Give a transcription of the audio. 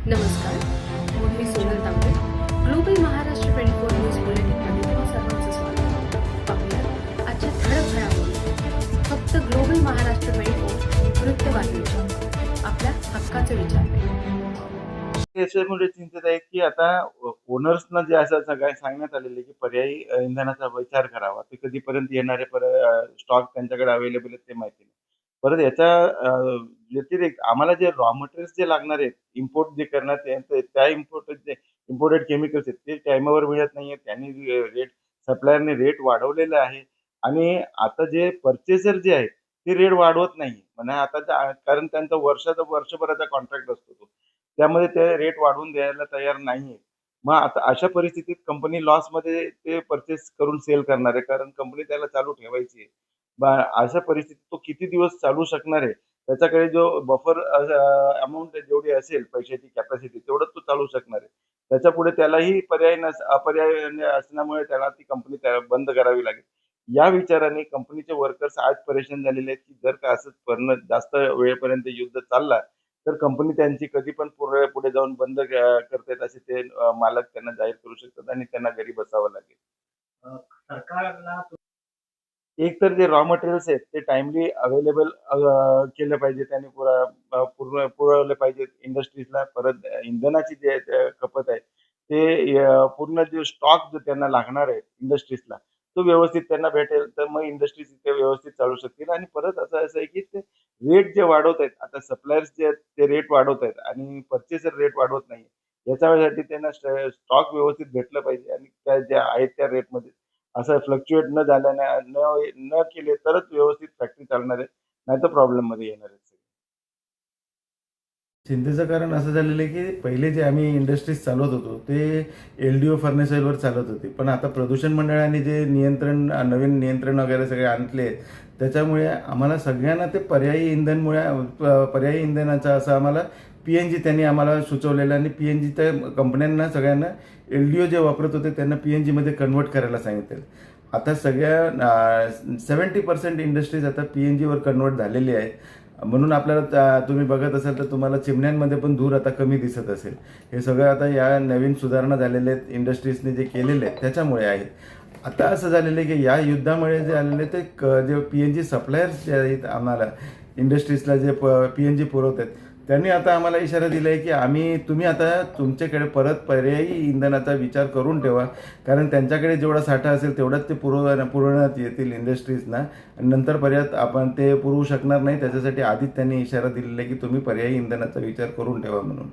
नमस्कार, मी सोनल तांबे. Global Maharashtra 24 news बुलेटिनमध्ये तुम्हा सर्वांचं स्वागत. पाहूया आजच्या ठळक घडामोडी. फक्त ग्लोबल महाराष्ट्र 24 वृत्तवाहिनीच्या आपल्या हक्काचे विचार. याच्यामुळे चिंतित आहे की आता ओनर्सना जे असं सांगण्यात आलेलं आहे की पर्यायी इंधनाचा विचार करावा. ते कधीपर्यंत येणारे स्टॉक त्यांच्याकडे अवेलेबल आहेत ते माहिती नाही. परत याच्या व्यतिरिक्त आम्हाला जे रॉ मटेरियल्स जे लागणार आहेत, इम्पोर्ट जे करण्यात येते त्या इम्पोर्टेड केमिकल्स आहेत ते टाईमावर मिळत नाहीयेत. त्यांनी रेट सप्लायरने रेट वाढवलेला आहे आणि आता जे पर्चेसर जे आहेत ते रेट वाढवत नाही. म्हणजे आता कारण त्यांचा वर्षभराचा कॉन्ट्रॅक्ट असतो तो. त्यामध्ये ते रेट वाढवून द्यायला तयार नाहीये. मग आता अशा परिस्थितीत कंपनी लॉसमध्ये ते पर्चेस करून सेल करणार आहे. कारण कंपनी त्याला चालू ठेवायची आहे. अशा परिस्थितीत तो किती दिवस चालू शकणार आहे, त्याच्याकडे जो बफर अमाउंट जेवढी असेल पैशाची कॅपॅसिटी तेवढं तो चालू शकणार आहे. त्याच्यापुढे त्यालाही अपर्याय असल्यामुळे त्याला ती कंपनी बंद करावी लागेल. या विचाराने कंपनीचे वर्कर्स आज परेशान झालेले आहेत, की जर का असंच जास्त वेळेपर्यंत युद्ध चालला तर कंपनी त्यांची कधी पण पुढे जाऊन बंद करतायत असे ते मालक त्यांना जाहीर करू शकतात आणि त्यांना घरी बसावं लागेल. सरकारला एक तर जे रॉ मटेरियल्स आहेत ते टाइमली अवेलेबल केलं पाहिजे. त्यांनी पुरवले पाहिजेत इंडस्ट्रीजला. परत इंधनाची जे खपत आहे ते पूर्ण जे स्टॉक जो त्यांना लागणार आहे इंडस्ट्रीजला तो व्यवस्थित त्यांना भेटेल तर मग इंडस्ट्रीज ते व्यवस्थित चालू शकतील. आणि परत असं आहे की ते रेट जे वाढवत आहेत आता सप्लायर्स जे आहेत ते रेट वाढवत आहेत आणि पर्चेसर रेट वाढवत नाही. याच्यासाठी त्यांना स्टॉक व्यवस्थित भेटलं पाहिजे आणि त्या ज्या आहेत त्या रेटमध्ये असं फ्लक्च्युएट न झाल्याने न केले तरच व्यवस्थित फॅक्टरी चालणार आहे. नाहीतर प्रॉब्लेममध्ये येणार आहे. चिंतेचं कारण असं झालेलं आहे की पहिले जे आम्ही इंडस्ट्रीज चालवत होतो ते LDO फर्नेस ऑइलवर चालत होते. पण आता प्रदूषण मंडळाने जे नवीन नियंत्रण वगैरे सगळे आणले आहेत त्याच्यामुळे आम्हाला सगळ्यांना ते पर्यायी इंधनाचा असं आम्हाला PNG त्यांनी आम्हाला सुचवलेलं आणि PNG त्या कंपन्यांना सगळ्यांना LDO जे वापरत होते त्यांना PNGमध्ये कन्वर्ट करायला सांगितलं. आता सगळ्या 70% इंडस्ट्रीज आता PNGवर कन्वर्ट झालेली आहेत. म्हणून आपल्याला तुम्ही बघत असाल तर तुम्हाला चिमण्यांमध्ये पण धूर आता कमी दिसत असेल. हे सगळं आता या नवीन सुधारणा झालेल्या आहेत इंडस्ट्रीजने जे केलेले आहेत त्याच्यामुळे आहेत. आता असं झालेलं आहे की या युद्धामुळे जे आलेले ते जे PNG सप्लायर्स जे आहेत आम्हाला इंडस्ट्रीजला जे PNG पुरवत आहेत त्यांनी आता आम्हाला इशारा दिला आहे की तुम्ही आता तुमच्याकडे परत पर्यायी इंधनाचा विचार करून ठेवा. कारण त्यांच्याकडे जेवढा साठा असेल तेवढाच ते पुरवण्यात येतील इंडस्ट्रीजना आणि नंतर पर्याय आपण ते पुरवू शकणार नाही. त्याच्यासाठी आधीच त्यांनी इशारा दिलेला आहे की तुम्ही पर्यायी इंधनाचा विचार करून ठेवा म्हणून.